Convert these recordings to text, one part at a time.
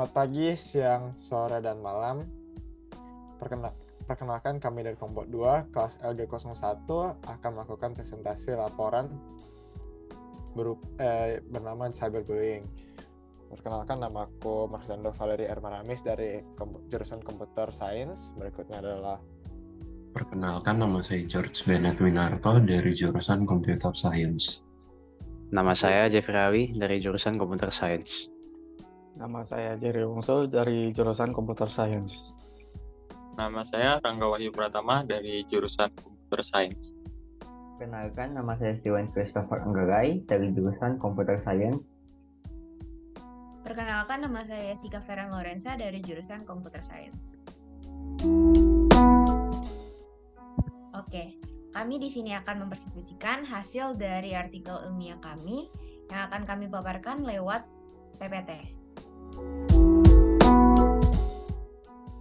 Selamat pagi, siang, sore, dan malam. Perkenalkan kami dari kelompok 2, kelas LG01 akan melakukan presentasi laporan bernama cyberbullying. Perkenalkan, nama aku Marsando Valeri Ermaramis dari jurusan Computer Science. Berikutnya adalah Perkenalkan, nama saya George Bennett Winarto dari jurusan Computer Science. Nama saya Jeffrey Awi dari jurusan Computer Science. Nama saya Jerry Wongso dari jurusan Computer Science. Nama saya Rangga Wahyu Pratama dari jurusan Computer Science. Kenalkan, nama saya Steven Christopher Anggarai dari jurusan Computer Science. Perkenalkan, nama saya Sika Feren Lorenza dari jurusan Computer Science. Oke, kami di sini akan mempresentasikan hasil dari artikel ilmiah kami yang akan kami paparkan lewat PPT.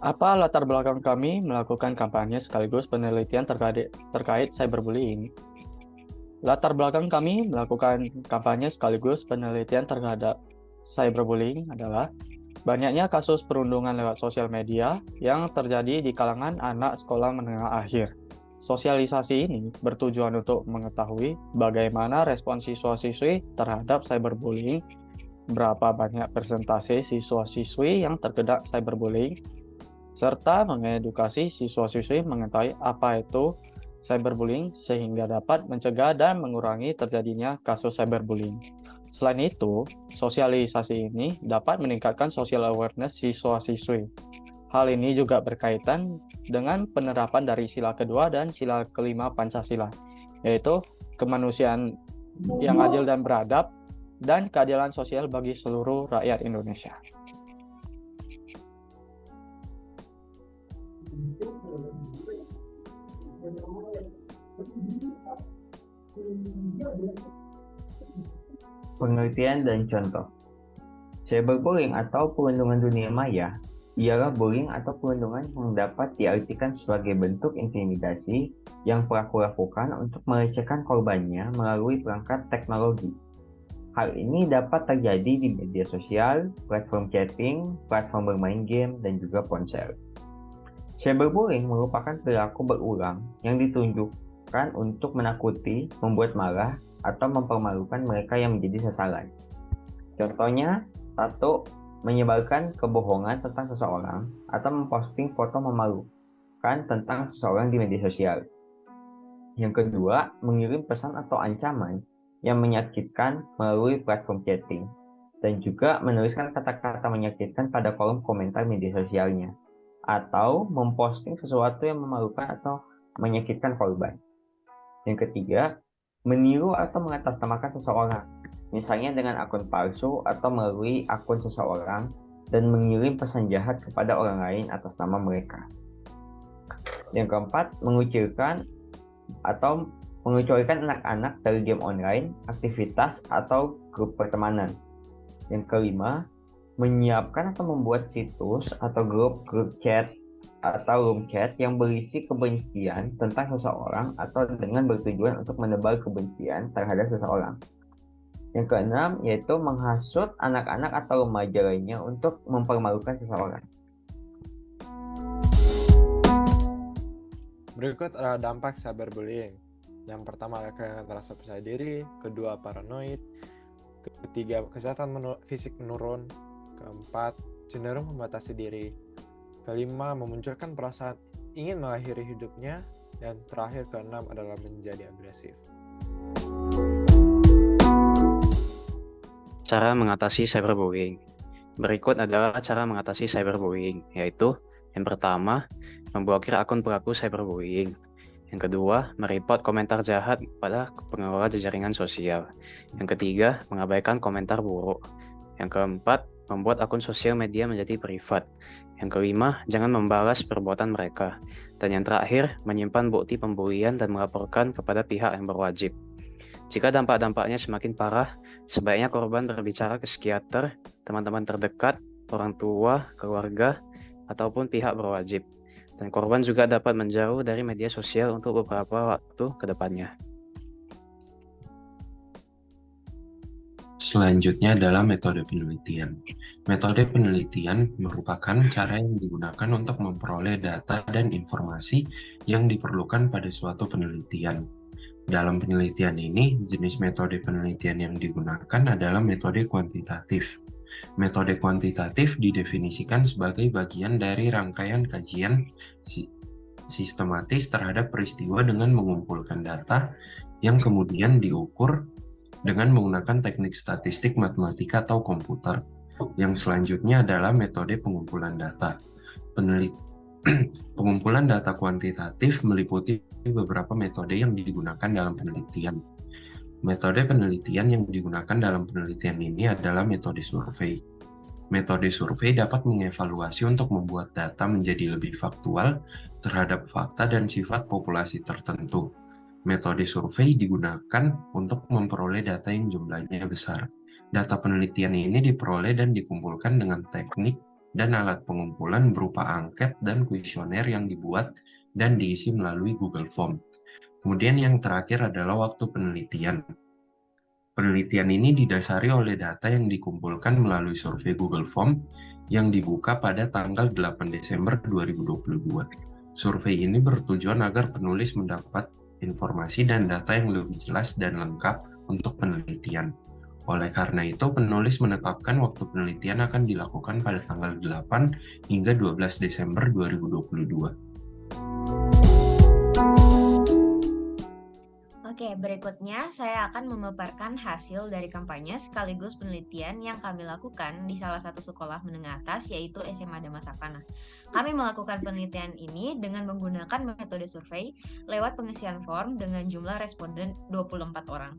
Apa latar belakang kami melakukan kampanye sekaligus penelitian terkait cyberbullying? Latar belakang kami melakukan kampanye sekaligus penelitian terhadap cyberbullying adalah banyaknya kasus perundungan lewat sosial media yang terjadi di kalangan anak sekolah menengah akhir. Sosialisasi ini bertujuan untuk mengetahui bagaimana respon siswa-siswi terhadap cyberbullying, berapa banyak persentase siswa-siswi yang terkena cyberbullying, serta mengedukasi siswa-siswi mengetahui apa itu cyberbullying sehingga dapat mencegah dan mengurangi terjadinya kasus cyberbullying. Selain itu, sosialisasi ini dapat meningkatkan social awareness siswa-siswi. Hal ini juga berkaitan dengan penerapan dari sila kedua dan sila kelima Pancasila, yaitu kemanusiaan yang adil dan beradab dan keadilan sosial bagi seluruh rakyat Indonesia. Pengertian dan contoh. Cyberbullying atau perundungan dunia maya ialah bullying atau perundungan yang dapat diartikan sebagai bentuk intimidasi yang pelaku lakukan untuk melecehkan korbannya melalui perangkat teknologi. Hal ini dapat terjadi di media sosial, platform chatting, platform bermain game, dan juga ponsel. Cyberbullying merupakan perilaku berulang yang ditunjukkan untuk menakuti, membuat marah, atau mempermalukan mereka yang menjadi sasaran. Contohnya, 1. Menyebarkan kebohongan tentang seseorang atau memposting foto memalukan tentang seseorang di media sosial. Yang kedua, mengirim pesan atau ancaman yang menyakitkan melalui platform chatting, dan juga menuliskan kata-kata menyakitkan pada kolom komentar media sosialnya, atau memposting sesuatu yang memalukan atau menyakitkan korban. Yang ketiga, meniru atau mengatasnamakan seseorang, misalnya dengan akun palsu atau melalui akun seseorang dan mengirim pesan jahat kepada orang lain atas nama mereka. Yang keempat, mengucilkan atau mengecualikan anak-anak dari game online, aktivitas, atau grup pertemanan. Yang kelima, menyiapkan atau membuat situs atau grup chat atau room chat yang berisi kebencian tentang seseorang atau dengan bertujuan untuk menebar kebencian terhadap seseorang. Yang keenam, yaitu menghasut anak-anak atau remaja lainnya untuk mempermalukan seseorang. berikut adalah dampak cyberbullying. Yang pertama adalah kehilangan rasa percaya diri, kedua paranoid, ketiga kesehatan fisik menurun, keempat cenderung membatasi diri, kelima memunculkan perasaan ingin mengakhiri hidupnya, dan terakhir keenam adalah menjadi agresif. Cara mengatasi cyberbullying. Berikut adalah cara mengatasi cyberbullying, yaitu yang pertama, memblokir akun pelaku cyberbullying. Yang kedua, mereport komentar jahat pada pengelola jaringan sosial. Yang ketiga, mengabaikan komentar buruk. Yang keempat, membuat akun sosial media menjadi privat. Yang kelima, jangan membalas perbuatan mereka. Dan yang terakhir, menyimpan bukti pembulian dan melaporkan kepada pihak yang berwajib. Jika dampak-dampaknya semakin parah, sebaiknya korban berbicara ke psikiater, teman-teman terdekat, orang tua, keluarga, ataupun pihak berwajib. Dan korban juga dapat menjauh dari media sosial untuk beberapa waktu ke depannya. Selanjutnya adalah metode penelitian. Metode penelitian merupakan cara yang digunakan untuk memperoleh data dan informasi yang diperlukan pada suatu penelitian. Dalam penelitian ini, jenis metode penelitian yang digunakan adalah metode kuantitatif. Metode kuantitatif didefinisikan sebagai bagian dari rangkaian kajian sistematis terhadap peristiwa dengan mengumpulkan data yang kemudian diukur dengan menggunakan teknik statistik matematika atau komputer. Yang selanjutnya adalah metode pengumpulan data. Pengumpulan data kuantitatif meliputi beberapa metode yang digunakan dalam penelitian. Metode penelitian yang digunakan dalam penelitian ini adalah metode survei. Metode survei dapat mengevaluasi untuk membuat data menjadi lebih faktual terhadap fakta dan sifat populasi tertentu. Metode survei digunakan untuk memperoleh data yang jumlahnya besar. Data penelitian ini diperoleh dan dikumpulkan dengan teknik dan alat pengumpulan berupa angket dan kuesioner yang dibuat dan diisi melalui Google Form. Kemudian yang terakhir adalah waktu penelitian. Penelitian ini didasari oleh data yang dikumpulkan melalui survei Google Form yang dibuka pada tanggal 8 Desember 2022. Survei ini bertujuan agar penulis mendapat informasi dan data yang lebih jelas dan lengkap untuk penelitian. Oleh karena itu, penulis menetapkan waktu penelitian akan dilakukan pada tanggal 8 hingga 12 Desember 2022. Oke, berikutnya saya akan memaparkan hasil dari kampanye sekaligus penelitian yang kami lakukan di salah satu sekolah menengah atas, yaitu SMA Damasakana. Kami melakukan penelitian ini dengan menggunakan metode survei lewat pengisian form dengan jumlah responden 24 orang.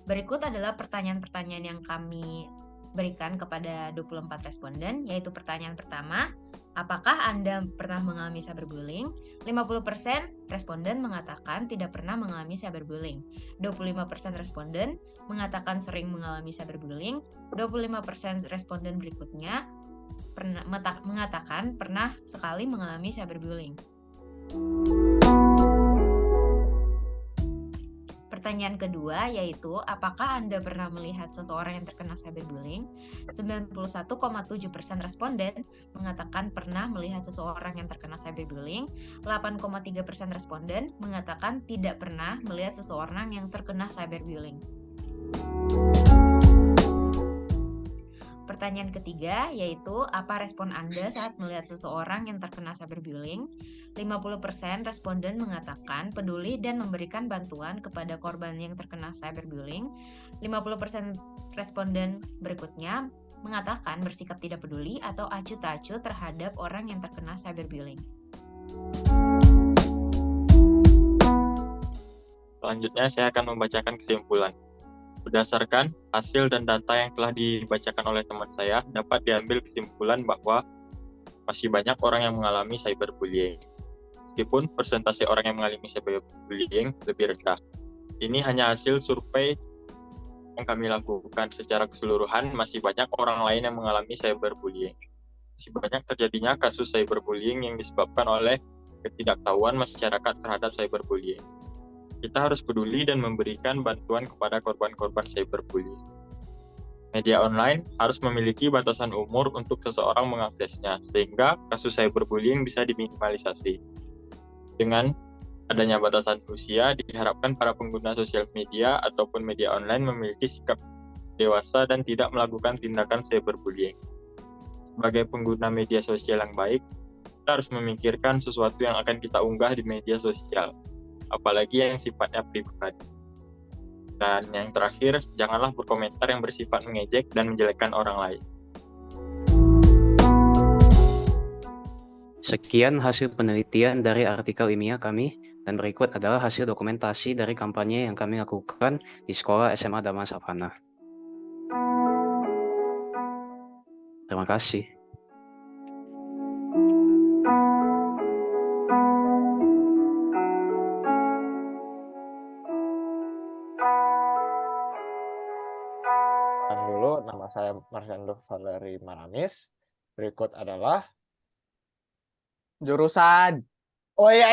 Berikut adalah pertanyaan-pertanyaan yang kami berikan kepada 24 responden, yaitu pertanyaan pertama, apakah Anda pernah mengalami cyberbullying? 50% responden mengatakan tidak pernah mengalami cyberbullying. 25% responden mengatakan sering mengalami cyberbullying. 25% responden berikutnya mengatakan pernah sekali mengalami cyberbullying. Pertanyaan kedua yaitu, apakah Anda pernah melihat seseorang yang terkena cyberbullying? 91,7% responden mengatakan pernah melihat seseorang yang terkena cyberbullying. 8,3% responden mengatakan tidak pernah melihat seseorang yang terkena cyberbullying. Pertanyaan ketiga yaitu, apa respon Anda saat melihat seseorang yang terkena cyberbullying? 50% responden mengatakan peduli dan memberikan bantuan kepada korban yang terkena cyberbullying. 50% responden berikutnya mengatakan bersikap tidak peduli atau acuh tak acuh terhadap orang yang terkena cyberbullying. Selanjutnya saya akan membacakan kesimpulan. Berdasarkan hasil dan data yang telah dibacakan oleh teman saya, dapat diambil kesimpulan bahwa masih banyak orang yang mengalami cyberbullying. Meskipun persentase orang yang mengalami cyberbullying lebih rendah. Ini hanya hasil survei yang kami lakukan. Secara keseluruhan, masih banyak orang lain yang mengalami cyberbullying. Masih banyak terjadinya kasus cyberbullying yang disebabkan oleh ketidaktahuan masyarakat terhadap cyberbullying. Kita harus peduli dan memberikan bantuan kepada korban-korban cyberbullying. Media online harus memiliki batasan umur untuk seseorang mengaksesnya, sehingga kasus cyberbullying bisa diminimalisasi. Dengan adanya batasan usia, diharapkan para pengguna sosial media ataupun media online memiliki sikap dewasa dan tidak melakukan tindakan cyberbullying. Sebagai pengguna media sosial yang baik, kita harus memikirkan sesuatu yang akan kita unggah di media sosial, apalagi yang sifatnya pribadi. Dan yang terakhir, janganlah berkomentar yang bersifat mengejek dan menjelekkan orang lain. Sekian hasil penelitian dari artikel ilmiah kami, dan berikut adalah hasil dokumentasi dari kampanye yang kami lakukan di sekolah SMA Damasakana. Terima kasih. Dulu, nama saya Marsyando Valeri Maramis. Berikut adalah Jurusan. oh ya